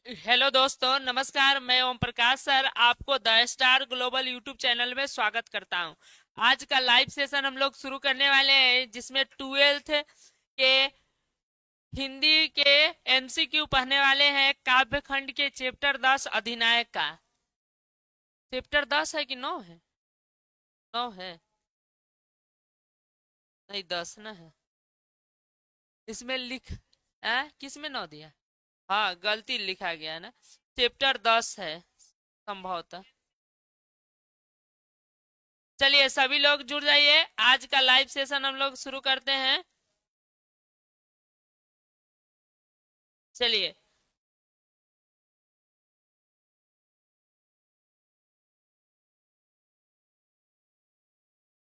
Hello दोस्तों, नमस्कार। मैं ओम प्रकाश सर आपको the star global YouTube channel में स्वागत करता हूं। आज का लाइव सेशन हम लोग शुरू करने वाले हैं, जिसमें ट्वेल्थ के हिंदी के एमसीक्यू पढ़ने वाले हैं। काव्य खंड के चैप्टर 10 अधिनायक का। चैप्टर 10 है कि 9 है? 9 है। नहीं, 10 ना है। इसमें किस में 9 दिया? हाँ, गलती लिखा गया है ना। चैप्टर 10 है संभवतः। चलिए सभी लोग जुड़ जाइए, आज का लाइव सेशन हम लोग शुरू करते हैं। चलिए।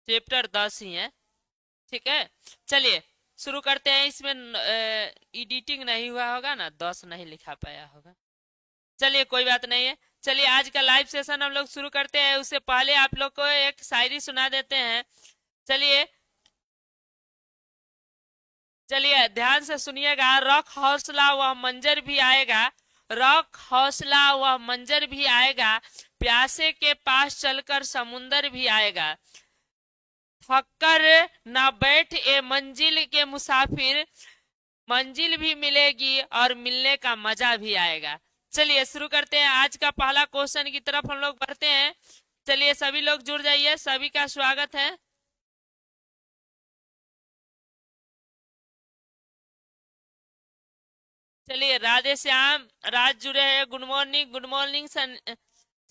चैप्टर 10 ही है। ठीक है। चलिए शुरू करते हैं। इसमें एडिटिंग नहीं हुआ होगा ना, 10 नहीं लिखा पाया होगा। चलिए कोई बात नहीं है। चलिए आज का लाइव सेशन हम लोग शुरू करते हैं। उससे पहले आप लोग को एक शायरी सुना देते हैं। चलिए। चलिए ध्यान से सुनिएगा। रख हौसला वह मंजर भी आएगा। रख हौसला वह मंजर भी आएगा। प्यासे के पास चलकर समुंदर भी आएगा। थककर न बैठ ए मंजिल के मुसाफिर। मंजिल भी मिलेगी और मिलने का मजा भी आएगा। चलिए शुरू करते हैं। आज का पहला क्वेश्चन की तरफ हम लोग बढ़ते हैं। चलिए सभी लोग जुड़ जाइए, सभी का स्वागत है। चलिए राधे श्याम, राज जुड़े हैं। Good morning, good morning son.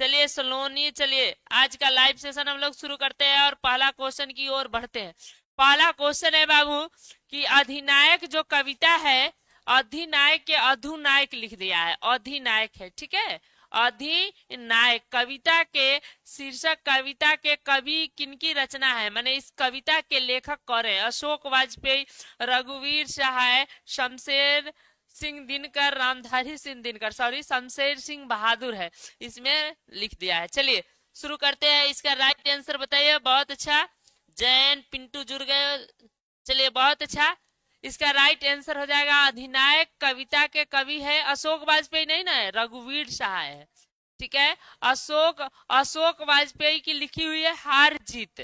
चलिए सलोनी। चलिए आज का लाइव सेशन हम लोग शुरू करते हैं और पहला क्वेश्चन की ओर बढ़ते हैं। पहला क्वेश्चन है बाबू कि अधिनायक जो कविता है, अधिनायक के अधुनायक लिख दिया है। अधिनायक है, ठीक है। अधिनायक कविता के शीर्षक, कविता के कवि किनकी रचना है, माने इस कविता के लेखक कौन है? अशोक वाजपेयी, रघुवीर सहाय, शमशेर सिंह दिनकर, रामधारी सिंह दिनकर, सॉरी शमशेर सिंह बहादुर है। इसमें लिख दिया है। चलिए शुरू करते हैं। इसका राइट आंसर बताइए। बहुत अच्छा, जैन पिंटू जुड़ गए। चलिए बहुत अच्छा। इसका राइट आंसर हो जाएगा अधिनायक कविता के कवि है अशोक वाजपेयी, नहीं ना है, रघुवीर सहाय है। ठीक है। अशोक अशोक वाजपेयी की लिखी हुई है हार जीत।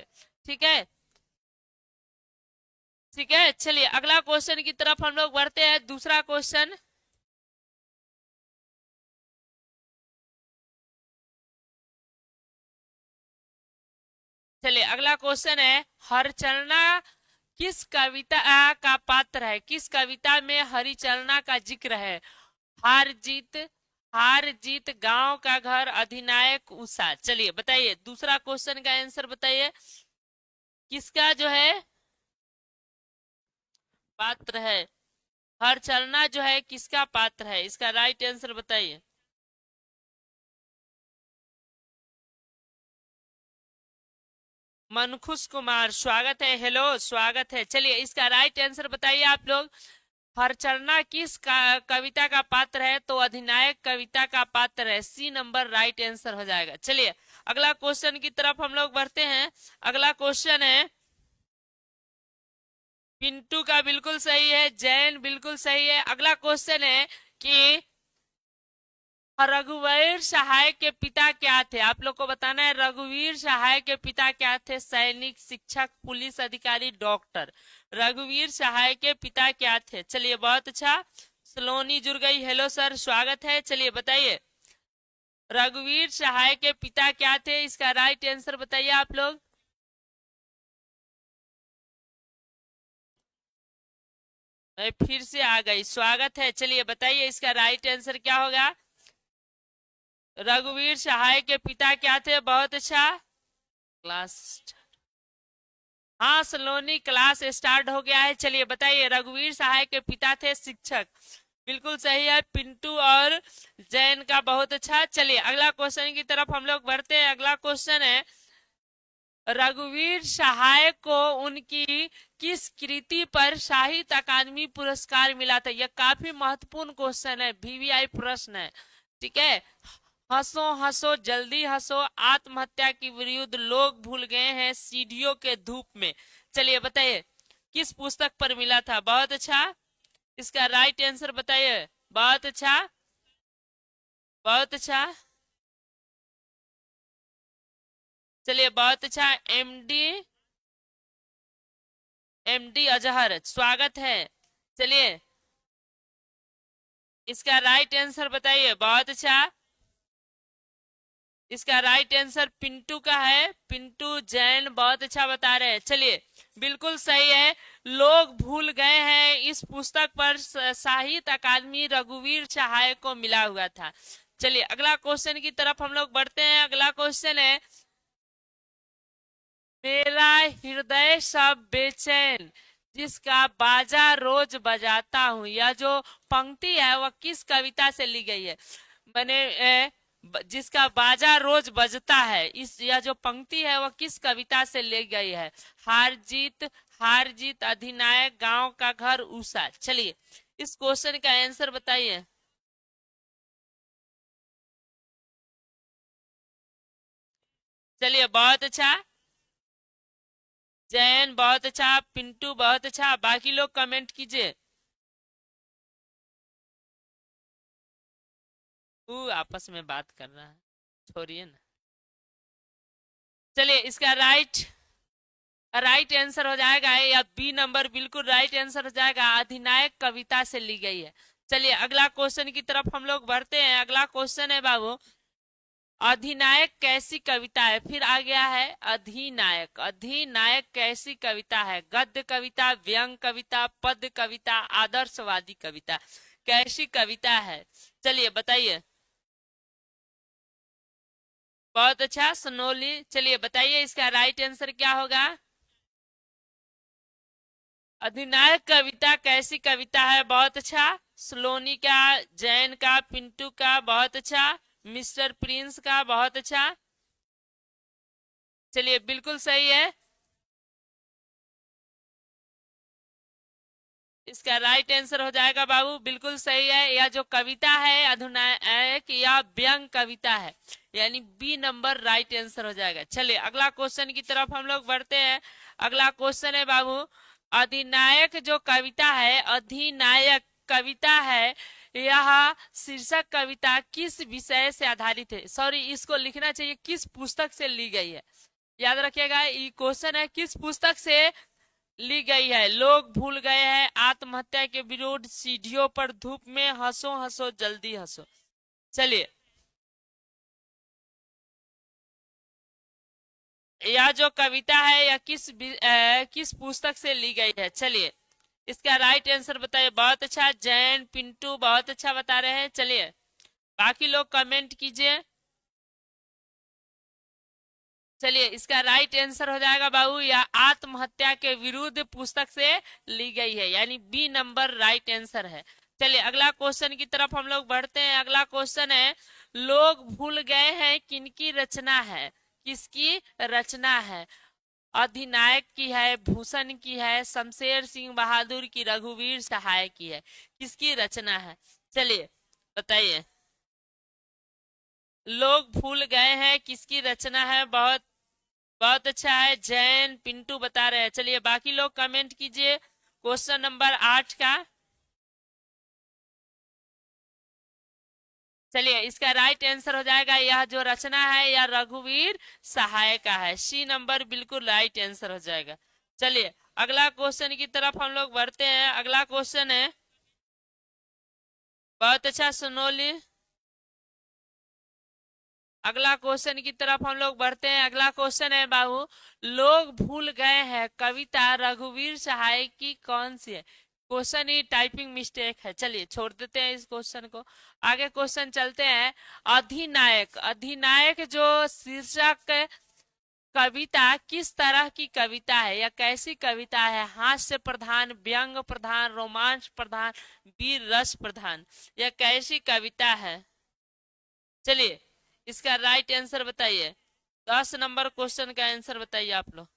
ठीक है। ठीक है। चलिए अगला क्वेश्चन की तरफ हम लोग बढ़ते हैं। दूसरा क्वेश्चन। चलिए अगला क्वेश्चन है, हरचरणा किस कविता का पात्र है? किस कविता में हरिचरणा का जिक्र है? हार जीत, हार जीत, गांव का घर, अधिनायक, उषा। चलिए बताइए, दूसरा क्वेश्चन का आंसर बताइए। किसका जो है पात्र है? हरचरणा जो है किसका पात्र है? इसका राइट आंसर बताइए। मनखुश कुमार, स्वागत है। हेलो, स्वागत है। चलिए इसका राइट आंसर बताइए आप लोग। हरचरणा किस कविता का पात्र है? तो अधिनायक कविता का पात्र है। सी नंबर राइट आंसर हो जाएगा। चलिए अगला क्वेश्चन की तरफ हम लोग बढ़ते हैं। अगला क्वेश्चन है, पिंटू का बिल्कुल सही है, जैन बिल्कुल सही है। अगला क्वेश्चन है कि रघुवीर सहाय के पिता क्या थे? आप लोग को बताना है रघुवीर सहाय के पिता क्या थे। सैनिक, शिक्षक, पुलिस अधिकारी, डॉक्टर। रघुवीर सहाय के पिता क्या थे? चलिए बहुत अच्छा। सलोनी जुड़ गई। हेलो सर, स्वागत है। चलिए बताइए, रघुवीर सहाय के पिता क्या थे? इसका राइट आंसर बताइए आप लोग। फिर से आ गई, स्वागत है। चलिए बताइए इसका राइट आंसर क्या होगा? रघुवीर सहाय के पिता क्या थे? बहुत अच्छा। क्लास, हाँ सलोनी, क्लास स्टार्ट हो गया है। चलिए बताइए, रघुवीर सहाय के पिता थे शिक्षक। बिल्कुल सही है पिंटू और जैन का, बहुत अच्छा। चलिए अगला क्वेश्चन की तरफ हम लोग बढ़ते हैं। अगला क्वेश्चन है, रघुवीर सहाय को उनकी किस कृति पर साहित्य अकादमी पुरस्कार मिला था? यह काफी महत्वपूर्ण क्वेश्चन है, वीवीआई प्रश्न है। ठीक है। हंसो हंसो जल्दी हंसो, आत्महत्या के विरुद्ध लोग भूल गए हैं सीढ़ियों के धूप में। चलिए बताइए किस पुस्तक पर मिला था? बहुत अच्छा। इसका राइट आंसर बताइए। बहुत अच्छा। बहुत अच्छा। चलिए बहुत अच्छा। एमडी, एमडी अजहर स्वागत है। चलिए इसका राइट आंसर बताइए। बहुत अच्छा। इसका राइट आंसर पिंटू का है, पिंटू जैन बहुत अच्छा बता रहे हैं। चलिए बिल्कुल सही है। लोग भूल गए हैं इस पुस्तक पर साहित्य अकादमी रघुवीर सहाय को मिला हुआ था। चलिए अगला क्वेश्चन की तरफ हम लोग बढ़ते हैं। अगला क्वेश्चन है, मेरा हृदय सब बेचैन जिसका बाजा रोज बजाता हूँ, यह जो पंक्ति है वह किस कविता से ली गई है? मैंने जिसका बाजा रोज बजता है, इस यह जो पंक्ति है वह किस कविता से ली गई है? हार जीत, हार जीत, अधिनायक, गांव का घर, उषा। चलिए इस क्वेश्चन का आंसर बताइए। चलिए बहुत अच्छा। जैन बहुत अच्छा, पिंटू बहुत अच्छा, बाकी लोग कमेंट कीजिए। वो आपस में बात कर रहा है, छोड़िए ना। चलिए इसका राइट आंसर हो जाएगा, या बी नंबर बिल्कुल राइट आंसर हो जाएगा, अधिनायक कविता से ली गई है। चलिए अगला क्वेश्चन की तरफ हम लोग बढ़ते हैं। अगला क्वेश्चन है बाबू, अधिनायक कैसी कविता है? फिर आ गया है अधिनायक। अधिनायक कैसी कविता है? गद्य कविता, व्यंग कविता, पद कविता, आदर्शवादी कविता, कैसी कविता है? चलिए बताइए। बहुत अच्छा सोनोली। चलिए बताइए इसका राइट आंसर क्या होगा? अधिनायक कविता कैसी कविता है? बहुत अच्छा। सलोनी का, जैन का, पिंटू का बहुत अच्छा, मिस्टर प्रिंस का बहुत अच्छा। चलिए बिल्कुल सही है। इसका राइट आंसर हो जाएगा बाबू, बिल्कुल सही है। यह जो कविता है अधिनायक, यह व्यंग कविता है, यानी बी नंबर राइट आंसर हो जाएगा। चलिए अगला क्वेश्चन की तरफ हम लोग बढ़ते हैं। अगला क्वेश्चन है बाबू, अधिनायक जो कविता है, अधिनायक कविता है, यह शीर्षक कविता किस विषय से आधारित है? सॉरी, इसको लिखना चाहिए किस पुस्तक से ली गई है। याद रखिएगा ये क्वेश्चन है किस पुस्तक से ली गई है। लोग भूल गए हैं आत्महत्या के विरोध, सीढ़ियों पर धूप में, हंसो हंसो जल्दी हंसो। चलिए यह जो कविता है यह किस पुस्तक से ली गई है? चलिए इसका राइट आंसर बताइए। बहुत अच्छा, जैन पिंटू बहुत अच्छा बता रहे हैं। चलिए बाकी लोग कमेंट कीजिए। चलिए इसका राइट आंसर हो जाएगा बाबू, या आत्महत्या के विरुद्ध पुस्तक से ली गई है, यानी बी नंबर राइट आंसर है। चलिए अगला क्वेश्चन की तरफ हम लोग बढ़ते हैं। अगला क्वेश्चन है, लोग भूल गए हैं किनकी रचना है? किसकी रचना है? अधिनायक की है, भूषण की है, शमशेर सिंह बहादुर की, रघुवीर सहाय की है, किसकी रचना है? चलिए बताइए। लोग भूल गए हैं किसकी रचना है? बहुत बहुत अच्छा है, जैन पिंटू बता रहे हैं। चलिए बाकी लोग कमेंट कीजिए क्वेश्चन नंबर 8 का। चलिए इसका राइट आंसर हो जाएगा, यह जो रचना है यह रघुवीर सहाय का है, सी नंबर बिल्कुल राइट आंसर हो जाएगा। चलिए अगला क्वेश्चन की तरफ हम लोग बढ़ते हैं। अगला क्वेश्चन है, बहुत अच्छा सोनोली। अगला क्वेश्चन की तरफ हम लोग बढ़ते हैं। अगला क्वेश्चन है बाबू, लोग भूल गए हैं कविता रघुवीर सहाय की कौन सी है? क्वेश्चन ही टाइपिंग मिस्टेक है, चलिए छोड़ देते हैं इस क्वेश्चन को। आगे क्वेश्चन चलते हैं। अधिनायक, अधिनायक जो शीर्षक कविता किस तरह की कविता है, या कैसी कविता है? हास्य प्रधान, व्यंग प्रधान, रोमांच प्रधान, वीर रस प्रधान, यह कैसी कविता है? चलिए इसका राइट आंसर बताइए। 10 नंबर क्वेश्चन का आंसर बताइए आप लोग।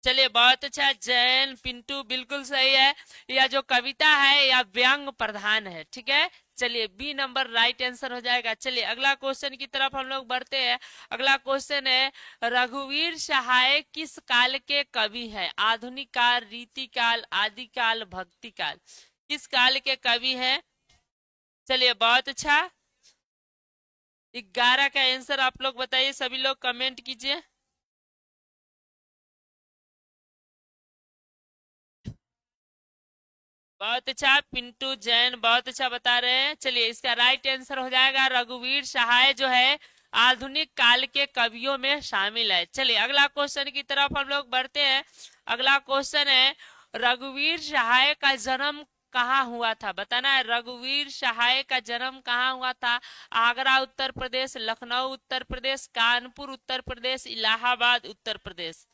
चलिए बहुत अच्छा, जैन पिंटू बिल्कुल सही है। यह जो कविता है यह व्यंग प्रधान है, ठीक है। चलिए बी नंबर राइट आंसर हो जाएगा। चलिए अगला क्वेश्चन की तरफ हम लोग बढ़ते हैं। अगला क्वेश्चन है, रघुवीर सहाय किस काल के कवि है? आधुनिक काल, रीति काल, आदि काल, भक्ति काल, किस काल के कवि है? चलिए बहुत अच्छा, 11 का आंसर आप लोग बताइए, सभी लोग कमेंट कीजिए। बहुत अच्छा पिंटू जैन, बहुत अच्छा बता रहे हैं। चलिए इसका राइट आंसर हो जाएगा रघुवीर सहाय जो है आधुनिक काल के कवियों में शामिल है। चलिए अगला क्वेश्चन की तरफ हम लोग बढ़ते हैं। अगला क्वेश्चन है, रघुवीर सहाय का जन्म कहाँ हुआ था? बताना है रघुवीर सहाय का जन्म कहाँ हुआ था? आगरा उत्तर प्रदेश, लखनऊ उत्तर प्रदेश, कानपुर उत्तर प्रदेश, इलाहाबाद उत्तर प्रदेश।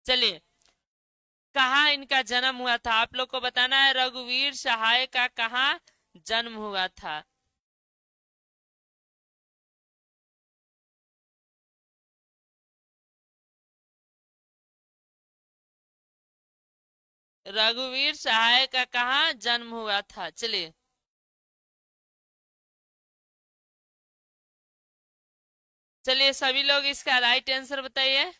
चलिए कहाँ इनका जन्म हुआ था आप लोग को बताना है, रघुवीर सहाय का कहाँ जन्म हुआ था? रघुवीर सहाय का कहाँ जन्म हुआ था? चलिए चलिए सभी लोग इसका राइट आंसर बताइए।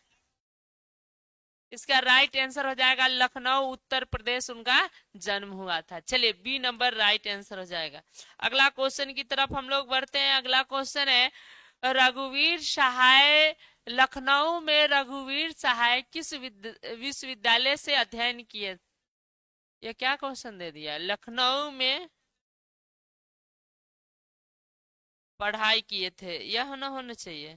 इसका राइट आंसर हो जाएगा लखनऊ उत्तर प्रदेश उनका जन्म हुआ था। चलिए बी नंबर राइट आंसर हो जाएगा। अगला क्वेश्चन की तरफ हम लोग बढ़ते हैं। अगला क्वेश्चन है, रघुवीर सहाय लखनऊ में रघुवीर सहाय किस विश्वविद्यालय से अध्ययन किए? ये क्या क्वेश्चन दे दिया? लखनऊ में पढ़ाई किए थे, यह न होना चाहिए।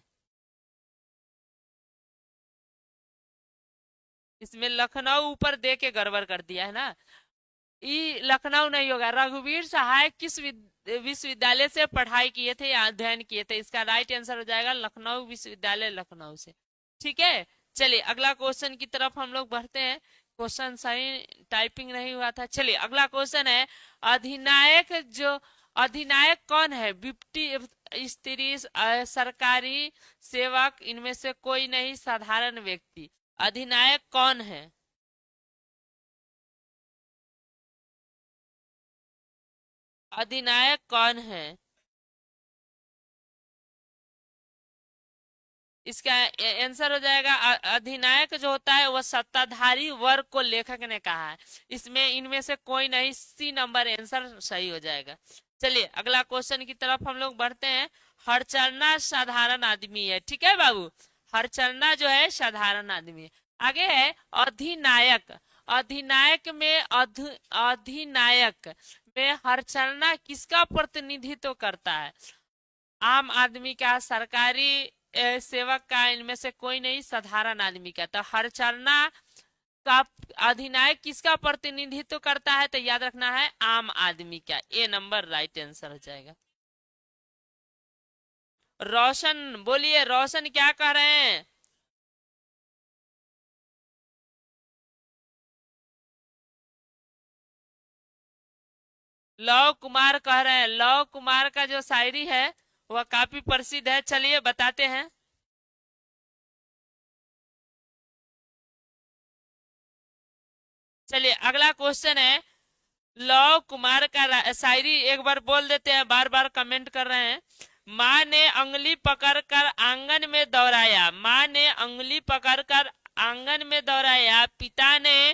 इसमें लखनऊ ऊपर दे के गड़बड़ कर दिया है ना। ई लखनऊ नहीं होगा। रघुवीर सहाय किस विश्वविद्यालय से पढ़ाई किए थे या अध्ययन किए थे? इसका राइट आंसर हो जाएगा लखनऊ विश्वविद्यालय, लखनऊ से। ठीक है। चलिए अगला क्वेश्चन की तरफ हम लोग बढ़ते हैं। क्वेश्चन सही टाइपिंग नहीं हुआ था। चलिए अगला क्वेश्चन है, अधिनायक जो अधिनायक कौन है? डिप्टी, स्त्री, सरकारी सेवक, इनमें से कोई नहीं, साधारण व्यक्ति। अधिनायक कौन है? अधिनायक कौन है? इसका आंसर हो जाएगा अधिनायक जो होता है वह सत्ताधारी वर्ग को लेखक ने कहा है। इसमें इनमें से कोई नहीं, सी नंबर आंसर सही हो जाएगा। चलिए अगला क्वेश्चन की तरफ हम लोग बढ़ते हैं। हरचरना साधारण आदमी है, ठीक है बाबू। हरचरना जो है साधारण आदमी है। आगे है अधिनायक। अधिनायक में अधिनायक में हरचरना किसका प्रतिनिधित्व करता है? आम आदमी का, सरकारी सेवक का, इनमें से कोई नहीं, साधारण आदमी का। तो हरचरना का अधिनायक किसका प्रतिनिधित्व करता है? तो याद रखना है आम आदमी का। ए नंबर राइट आंसर हो जाएगा। रोशन बोलिए, रोशन क्या कह रहे हैं? लव कुमार कह रहे हैं। लव कुमार का जो शायरी है वह काफी प्रसिद्ध है। चलिए बताते हैं। चलिए अगला क्वेश्चन है, लव कुमार का शायरी एक बार बोल देते हैं, बार बार कमेंट कर रहे हैं। माँ ने अंगुली पकड़कर आंगन में दौड़ाया, माँ ने अंगुली पकड़कर आंगन में दौड़ाया, पिता ने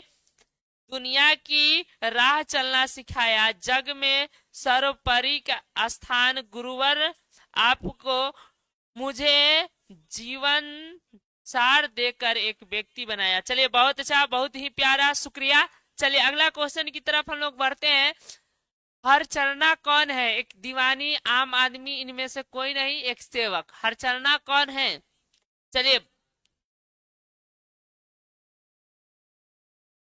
दुनिया की राह चलना सिखाया, जग में सर्वोपरि का स्थान गुरुवर आपको मुझे जीवन सार देकर एक व्यक्ति बनाया। चलिए बहुत अच्छा, बहुत ही प्यारा, शुक्रिया। चलिए अगला क्वेश्चन की तरफ हम लोग बढ़ते हैं। हरचरना कौन है? एक दीवानी, आम आदमी, इनमें से कोई नहीं, एक सेवक। हरचरना कौन है? चलिए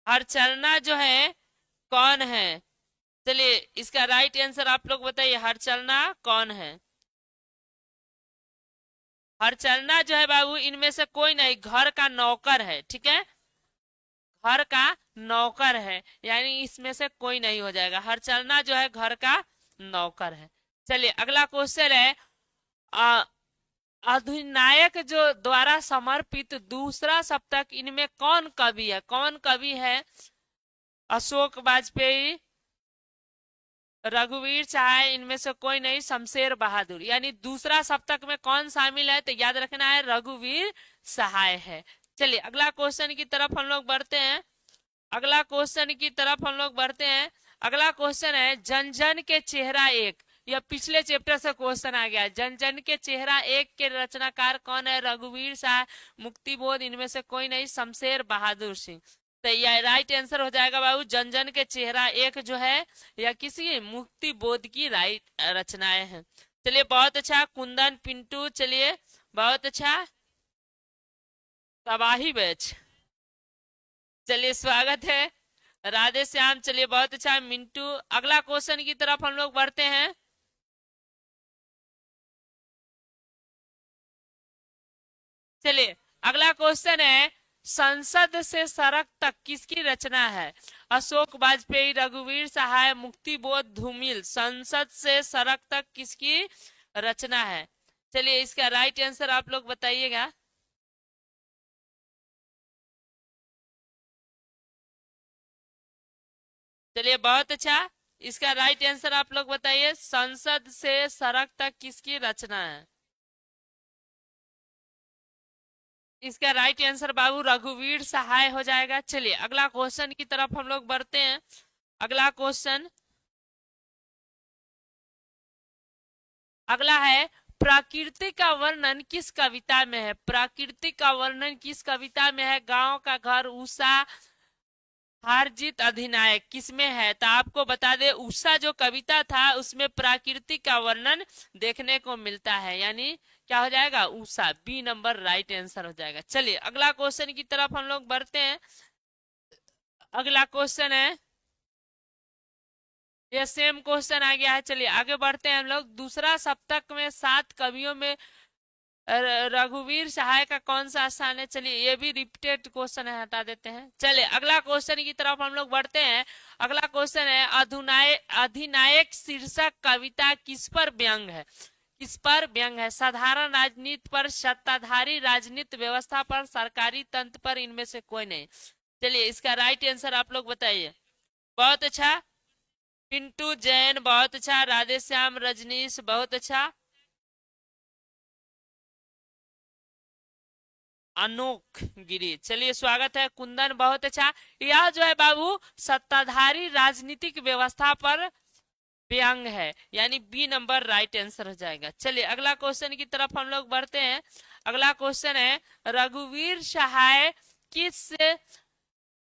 हरचरना जो है कौन है? चलिए इसका राइट आंसर आप लोग बताइए, हरचरना कौन है? हरचरना जो है बाबू इनमें से कोई नहीं, घर का नौकर है, ठीक है। घर का नौकर है, यानी इसमें से कोई नहीं हो जाएगा। हरचरना जो है घर का नौकर है। चलिए अगला क्वेश्चन है, अधिनायक जो द्वारा समर्पित दूसरा सप्तक, इनमें कौन कवि है? कौन कवि है? अशोक वाजपेयी, रघुवीर सहाय, इनमें से कोई नहीं, शमशेर बहादुर। यानी दूसरा सप्तक में कौन शामिल है? तो याद रखना है रघुवीर सहाय है। चलिए अगला क्वेश्चन की तरफ हम लोग बढ़ते हैं। अगला क्वेश्चन की तरफ हम लोग बढ़ते हैं। अगला क्वेश्चन है जन जन के चेहरा एक। यह पिछले चैप्टर से क्वेश्चन आ गया है। जन जन के चेहरा एक के रचनाकार कौन है? रघुवीर शाह, मुक्तिबोध, इनमें से कोई नहीं, शमशेर बहादुर सिंह। तो यह राइट आंसर हो जाएगा बाबू। जन जन के चेहरा एक जो है यह किसी मुक्ति बोध की राइट रचनाएं हैं। चलिए बहुत अच्छा कुंदन, पिंटू, चलिए बहुत अच्छा, तबाही बैच, चलिए स्वागत है, राधे श्याम, चलिए बहुत अच्छा मिंटू। अगला क्वेश्चन की तरफ हम लोग बढ़ते हैं। चलिए अगला क्वेश्चन है संसद से सड़क तक किसकी रचना है? अशोक वाजपेयी, रघुवीर सहाय, मुक्तिबोध, धूमिल। संसद से सड़क तक किसकी रचना है? चलिए इसका राइट आंसर आप लोग बताइएगा। चलिए बहुत अच्छा, इसका राइट आंसर आप लोग बताइए। संसद से सड़क तक किसकी रचना है? इसका राइट आंसर बाबू रघुवीर सहाय हो जाएगा। चलिए अगला क्वेश्चन की तरफ हम लोग बढ़ते हैं। अगला क्वेश्चन, अगला है प्रकृति का वर्णन किस कविता में है? प्रकृति का वर्णन किस कविता में है? गांव का घर, उषा, हार जीत, अधिनायक, किसमें है? तो आपको बता दे उषा जो कविता था उसमें प्रकृति का वर्णन देखने को मिलता है। यानी क्या हो जाएगा? Usha, B number right answer हो जाएगा। चलिए अगला क्वेश्चन की तरफ हम लोग बढ़ते हैं। अगला क्वेश्चन है, ये सेम क्वेश्चन आ गया है। चलिए आगे बढ़ते हैं हम लोग। दूसरा सप्तक में 7 कवियों में रघुवीर सहाय का कौन सा स्थान है? चलिए ये भी रिपीटेड क्वेश्चन है, हटा देते हैं। चलिए अगला क्वेश्चन की तरफ हम लोग बढ़ते हैं। अगला क्वेश्चन है अधिनायक शीर्षक कविता किस पर व्यंग है? किस पर व्यंग है? साधारण राजनीति पर, सत्ताधारी राजनीति व्यवस्था पर, सरकारी तंत्र पर, इनमें से कोई नहीं। चलिए इसका राइट आंसर आप लोग बताइए। बहुत अच्छा पिंटू जैन, बहुत अच्छा राधे श्याम, रजनीश, बहुत अच्छा अनोख गिरी, चलिए स्वागत है कुंदन, बहुत अच्छा। यह जो है बाबू सत्ताधारी राजनीतिक व्यवस्था पर व्यंग है। यानी बी नंबर राइट आंसर हो जाएगा। चलिए अगला क्वेश्चन की तरफ हम लोग बढ़ते हैं। अगला क्वेश्चन है रघुवीर सहाय किस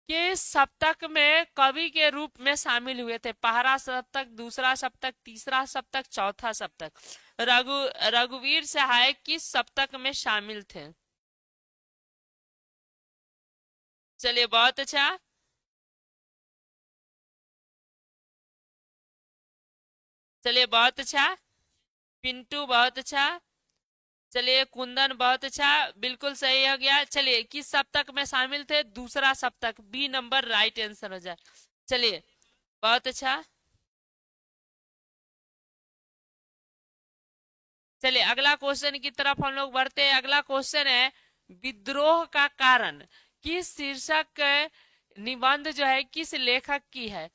के सप्तक में कवि के रूप में शामिल हुए थे? पहला सप्तक, दूसरा सप्तक, तीसरा सप्तक, चौथा सप्तक। रघुवीर सहाय किस सप्तक में शामिल थे? चलिए बहुत अच्छा, चलिए बहुत अच्छा पिंटू, बहुत अच्छा, चलिए कुंदन, बहुत अच्छा, बिल्कुल सही हो गया। चलिए किस सप्तक में शामिल थे? दूसरा सप्तक, बी नंबर राइट आंसर हो जाए। चलिए बहुत अच्छा। चलिए अगला क्वेश्चन की तरफ हम लोग बढ़ते हैं। अगला क्वेश्चन है विद्रोह का कारण किस शीर्षक निबंध जो है किस लेखक की है?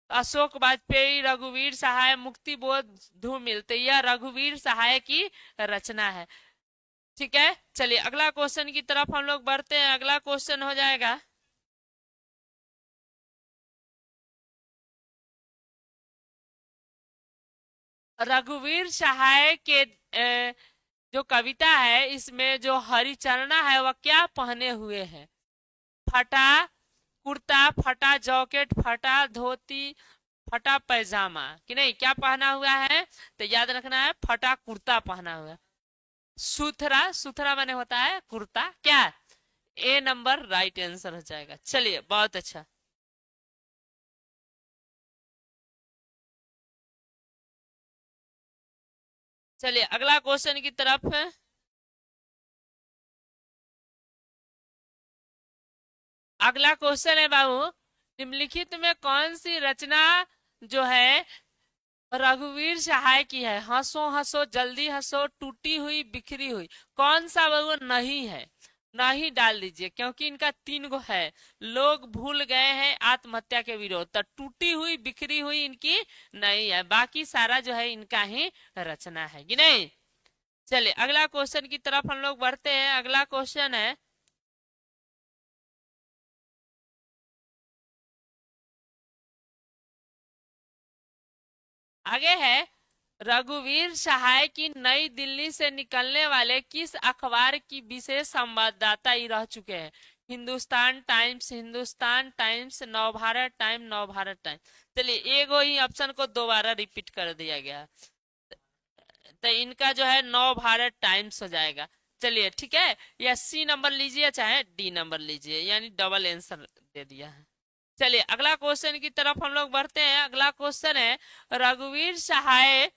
अशोक वाजपेयी, रघुवीर सहाय, मुक्तिबोध, धूमिल। तो यह रघुवीर सहाय की रचना है। ठीक है, चलिए अगला क्वेश्चन की तरफ हम लोग बढ़ते हैं। अगला क्वेश्चन हो जाएगा रघुवीर सहाय के जो कविता है इसमें जो हरिचरणा है वह क्या पहने हुए है? फटा कुर्ता, फटा जैकेट, फटा धोती, फटा पैजामा, कि नहीं? क्या पहना हुआ है? तो याद रखना है फटा कुर्ता पहना हुआ है। सुथरा, सुथरा माने होता है कुर्ता, क्या? ए नंबर राइट आंसर हो जाएगा। चलिए बहुत अच्छा। चलिए अगला क्वेश्चन की तरफ है। अगला क्वेश्चन है बाबू निम्नलिखित में कौन सी रचना जो है रघुवीर सहाय की है, हंसो हंसो जल्दी हंसो, टूटी हुई बिखरी हुई, कौन सा वो नहीं है? नहीं डाल दीजिए, क्योंकि इनका 3 गो है। लोग भूल गए हैं आत्महत्या के विरोध, तो टूटी हुई बिखरी हुई इनकी नहीं है, बाकी सारा जो है इनका ही रचना है कि नहीं। चलिए अगला क्वेश्चन की तरफ हम लोग बढ़ते हैं। अगला क्वेश्चन है, आगे है, रघुवीर सहाय की नई दिल्ली से निकलने वाले किस अखबार की विशेष संवाददाता ही रह चुके हैं? Hindustan times, Hindustan times, Navbharat time, Navbharat time. चलिए एगो ही ऑप्शन को दोबारा रिपीट कर दिया गया, तो इनका जो है नवभारत टाइम्स हो जाएगा। चलिए ठीक है, या सी नंबर लीजिए चाहे डी नंबर लीजिए, यानी डबल आंसर दे दिया है। चलिए अगला क्वेश्चन की तरफ हम लोग बढ़ते हैं। अगला क्वेश्चन है, रघुवीर सहाय,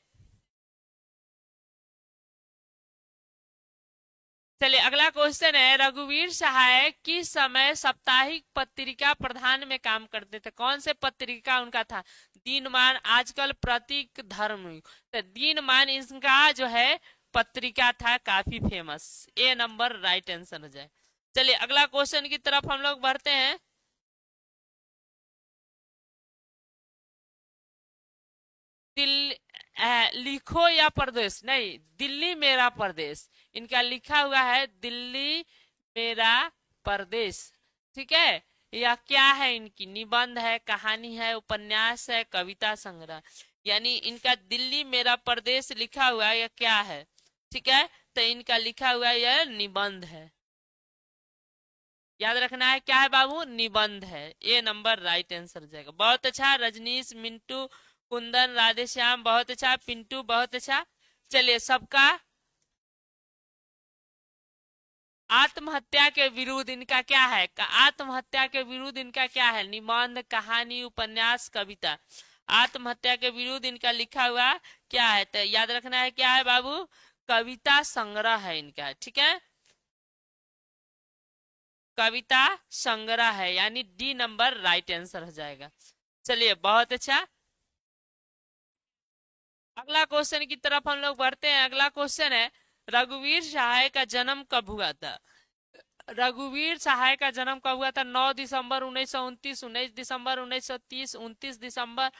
चलिए अगला क्वेश्चन है, रघुवीर सहाय किस समय साप्ताहिक पत्रिका प्रधान में काम करते थे? कौन से पत्रिका उनका था? दिनमान, आजकल, प्रतीक, धर्म। तो दिनमान इनका जो है पत्रिका था, काफी फेमस। ए नंबर राइट आंसर हो जाए। चलिए अगला क्वेश्चन की तरफ हम लोग बढ़ते हैं। दिल्ली लिखो या प्रदेश, नहीं, दिल्ली मेरा प्रदेश। इनका लिखा हुआ है दिल्ली मेरा प्रदेश। ठीक है, या क्या है? इनकी निबंध है, कहानी है, उपन्यास है, कविता संग्रह। यानी इनका दिल्ली मेरा प्रदेश लिखा हुआ है या क्या है? ठीक है, तो इनका लिखा हुआ है यह निबंध है। याद रखना है क्या है बाबू? निबंध है। ए नंबर राइट आंसर हो जाएगा। बहुत अच्छा रजनीश, मिंटू, कुंदन, राधेश्याम, बहुत अच्छा, पिंटू बहुत अच्छा। चलिए सबका आत्महत्या के विरुद्ध इनका क्या है? आत्महत्या के विरुद्ध इनका क्या है? निबंध, कहानी, उपन्यास, कविता। आत्महत्या के विरुद्ध इनका लिखा हुआ क्या है? तो याद रखना है क्या है बाबू? कविता संग्रह है इनका। ठीक है, कविता संग्रह है, यानी डी नंबर राइट आंसर हो जाएगा। चलिए बहुत अच्छा, अगला क्वेश्चन की तरफ हम लोग बढ़ते हैं। अगला क्वेश्चन है, रघुवीर सहाय का जन्म कब हुआ था? रघुवीर सहाय का जन्म कब हुआ था? 9 दिसंबर 1929, 19 दिसंबर 1930, 29 दिसंबर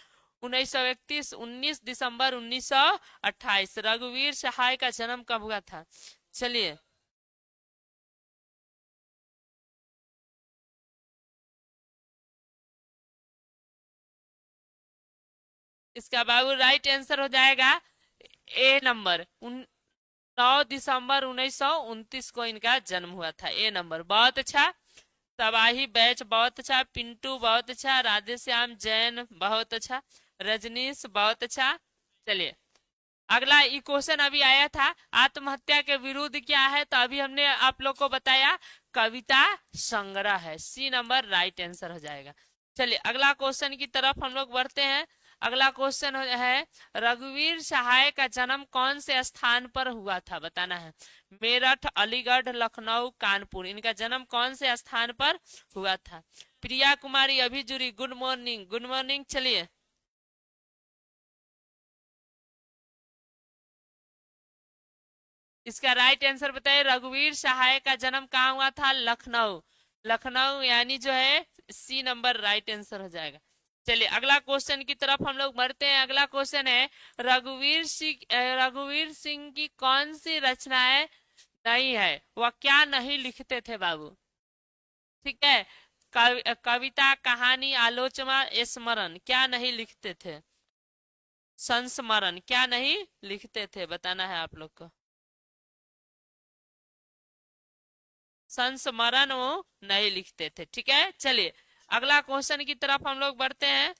1931, 19 दिसंबर 1928। रघुवीर सहाय का जन्म कब हुआ था? चलिए इसका बाबू राइट आंसर हो जाएगा ए नंबर। 9 दिसंबर 1929 को इनका जन्म हुआ था। ए नंबर, बहुत अच्छा। तबाही बैच बहुत अच्छा, पिंटू बहुत अच्छा, राधेश्याम जैन बहुत अच्छा, रजनीश बहुत अच्छा। चलिए अगला ई क्वेश्चन अभी आया था, आत्महत्या के विरुद्ध क्या है? तो अभी हमने आप लोग को बताया कविता संग्रह है। सी नंबर राइट आंसर हो जाएगा। चलिए अगला क्वेश्चन की तरफ हम लोग बढ़ते हैं। अगला क्वेश्चन है, रघुवीर सहाय का जन्म कौन से स्थान पर हुआ था? बताना है। मेरठ, अलीगढ़, लखनऊ, कानपुर। इनका जन्म कौन से स्थान पर हुआ था? प्रिया कुमारी अभी जुड़ी, गुड मॉर्निंग, गुड मॉर्निंग। चलिए इसका राइट आंसर बताइए। रघुवीर सहाय का जन्म कहाँ हुआ था? लखनऊ। लखनऊ, यानी जो है सी नंबर राइट आंसर हो जाएगा। चलिए अगला क्वेश्चन की तरफ हम लोग बढ़ते हैं। अगला क्वेश्चन है, रघुवीर सिंह की कौन सी रचनाएं नहीं है? वह क्या नहीं लिखते थे बाबू? ठीक है, कविता, कहानी, आलोचना, स्मरण, क्या नहीं लिखते थे? संस्मरण, क्या नहीं लिखते थे? बताना है आप लोग को। संस्मरण वो नहीं लिखते थे। ठीक है, चलिए अगला क्वेश्चन की तरफ हम लोग बढ़ते हैं।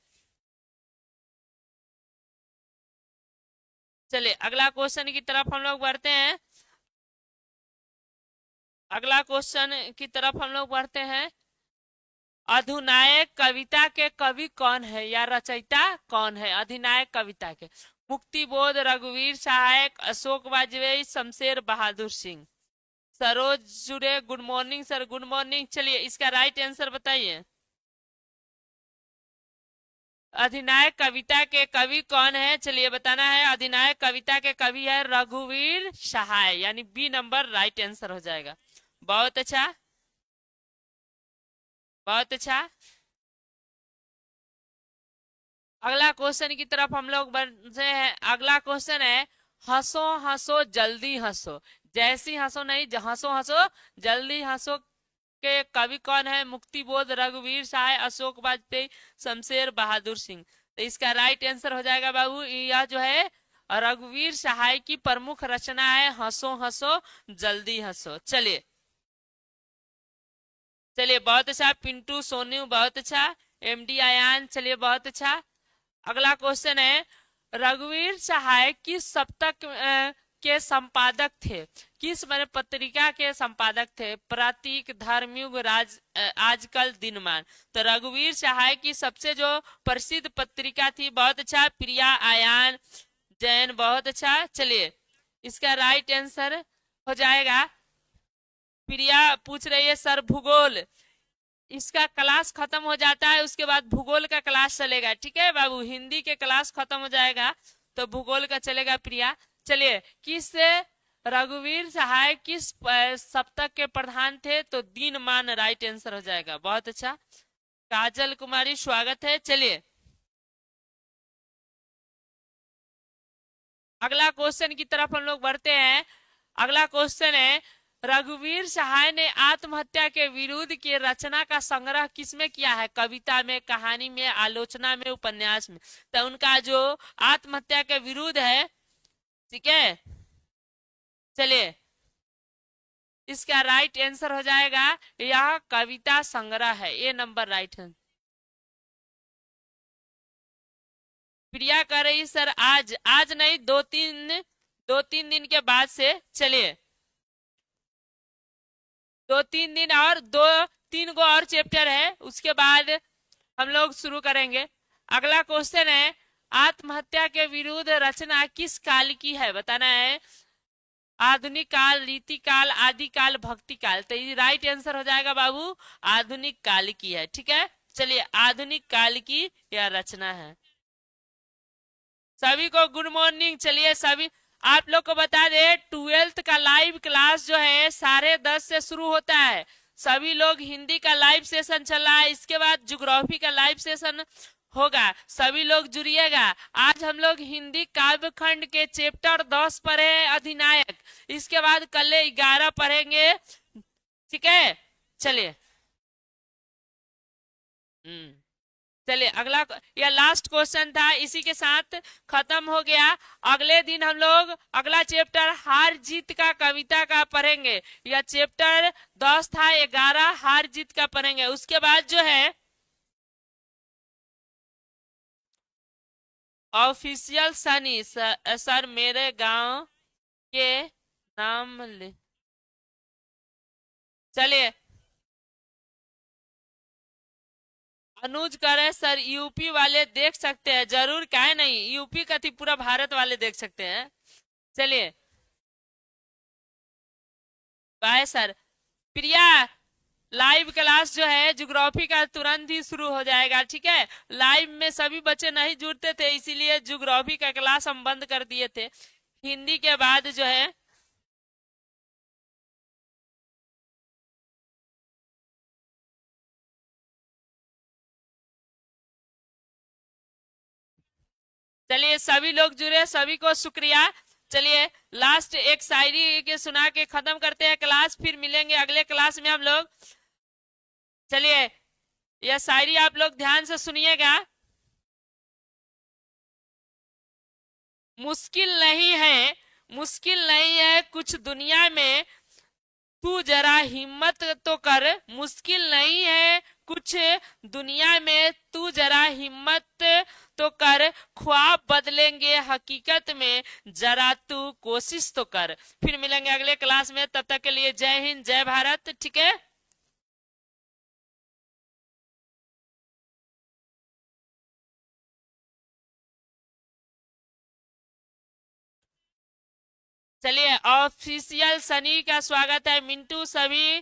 चलिए अगला क्वेश्चन की तरफ हम लोग बढ़ते हैं। अगला क्वेश्चन की तरफ हम लोग बढ़ते हैं, अधिनायक कविता के कवि कौन है या रचयिता कौन है? अधिनायक कविता के, मुक्ति बोध, रघुवीर सहायक, अशोक वाजपेयी, शमशेर बहादुर सिंह। सरोज जुड़े, good morning sir, good morning. चलिए इसका राइट आंसर बताइए। अधिनायक कविता के कवि कौन है? चलिए बताना है। अधिनायक कविता के कवि है रघुवीर सहाय, यानी बी नंबर राइट आंसर हो जाएगा। बहुत अच्छा, बहुत अच्छा। अगला क्वेश्चन की तरफ हम लोग बढ़ते हैं। अगला क्वेश्चन है हंसो हंसो जल्दी हंसो, जैसी हंसो नहीं, हंसो हंसो जल्दी हंसो के कवि कौन है? मुक्तिबोध, रघुवीर सहाय, अशोक वाजपेयी, शमशेर बहादुर सिंह। तो इसका राइट आंसर हो जाएगा बाबू, यह जो है रघुवीर सहाय की प्रमुख रचना है हंसो हंसो जल्दी हंसो। चलिए चलिए, बहुत अच्छा पिंटू सोनू, बहुत अच्छा। एमडी आयान, चलिए बहुत अच्छा। अगला क्वेश्चन है रघुवीर सहाय किस सप्तक के संपादक थे? किस मैंने पत्रिका के संपादक थे? प्रतीक, धर्मयुग, आजकल, दिनमान। तो रघुवीर सहाय की सबसे जो प्रसिद्ध पत्रिका थी, बहुत अच्छा प्रिया आयान जैन, बहुत अच्छा। चलिए इसका राइट आंसर हो जाएगा, प्रिया पूछ रही है सर भूगोल, इसका क्लास खत्म हो जाता है उसके बाद भूगोल का क्लास चलेगा। ठीक है बाबू, हिंदी के क्लास खत्म हो जाएगा तो भूगोल का चलेगा प्रिया। चलिए किस रघुवीर सहाय किस सप्तक के प्रधान थे? तो दीनमान राइट आंसर हो जाएगा। बहुत अच्छा काजल कुमारी, स्वागत है। चलिए अगला क्वेश्चन की तरफ हम लोग बढ़ते हैं। अगला क्वेश्चन है रघुवीर सहाय ने आत्महत्या के विरुद्ध की रचना का संग्रह किसमें किया है? कविता में, कहानी में, आलोचना में, उपन्यास में। तो उनका जो आत्महत्या के विरुद्ध है, ठीक है, चलिए इसका राइट आंसर हो जाएगा, यह कविता संग्रह है, ए नंबर राइट है। प्रिया कह रही सर आज, आज नहीं, दो तीन दिन के बाद से। चलिए 2-3 दिन और 2-3 गो और चैप्टर है, उसके बाद हम लोग शुरू करेंगे। अगला क्वेश्चन है आत्महत्या के विरुद्ध रचना किस काल की है? बताना है। आधुनिक काल, रीति काल, आदि काल, भक्ति काल। तो ये राइट आंसर हो जाएगा बाबू, आधुनिक काल की है। ठीक है, चलिए आधुनिक काल की यह रचना है। सभी को गुड मॉर्निंग। चलिए सभी आप लोग को बता दे 12th का लाइव क्लास जो है 10:30 से शुरू होता है। सभी लोग हिंदी का लाइव सेशन चल रहा है, इसके बाद ज्योग्राफी का लाइव सेशन होगा, सभी लोग जुड़िएगा। आज हम लोग हिंदी काव्य खंड के चैप्टर 10 पढ़े अधिनायक, इसके बाद कल 11 पढ़ेंगे। ठीक है, चलिए चलिए अगला, यह लास्ट क्वेश्चन था, इसी के साथ खत्म हो गया। अगले दिन हम लोग अगला चैप्टर हार जीत का कविता का पढ़ेंगे। यह चैप्टर 10 था, 11 हार जीत का पढ़ेंगे। उसके बाद जो है ऑफिशियल सनी सर मेरे गांव के नाम ले। चलिए अनुज करे सर यूपी वाले देख सकते हैं जरूर, काहे नहीं, यूपी का थी, पूरा भारत वाले देख सकते हैं। चलिए बाय सर। प्रिया लाइव क्लास जो है ज्योग्राफी का तुरंत ही शुरू हो जाएगा। ठीक है, लाइव में सभी बच्चे नहीं जुड़ते थे, इसीलिए ज्योग्राफी का क्लास हम बंद कर दिए थे। हिंदी के बाद जो है चलिए सभी लोग जुड़े, सभी को शुक्रिया। चलिए लास्ट एक शायरी के सुना के खत्म करते हैं क्लास, फिर मिलेंगे अगले क्लास में हम लोग। चलिए यह शायरी आप लोग ध्यान से सुनिएगा। मुश्किल नहीं है, मुश्किल नहीं है कुछ दुनिया में, तू जरा हिम्मत तो कर। मुश्किल नहीं है कुछ दुनिया में, तू जरा हिम्मत तो कर। ख्वाब बदलेंगे हकीकत में, जरा तू कोशिश तो कर। फिर मिलेंगे अगले क्लास में, तब तक के लिए जय हिंद, जय भारत। ठीक है। चलिए ऑफिशियल सनी का स्वागत है, मिंटू सभी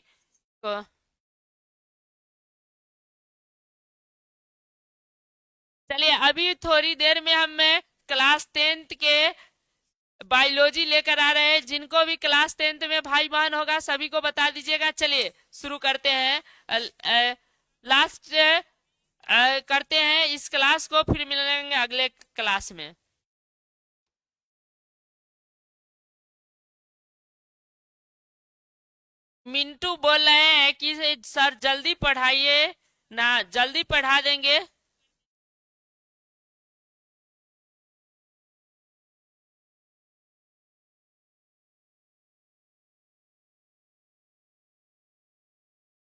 को। चलिए अभी थोड़ी देर में हम क्लास 10th के बायोलॉजी लेकर आ रहे हैं। जिनको भी क्लास 10th में भाई बहन होगा सभी को बता दीजिएगा। चलिए शुरू करते हैं। लास्ट करते हैं इस क्लास को, फिर मिलेंगे अगले क्लास में। मिंटू बोल रहे हैं कि सर जल्दी पढ़ाइए ना, जल्दी पढ़ा देंगे।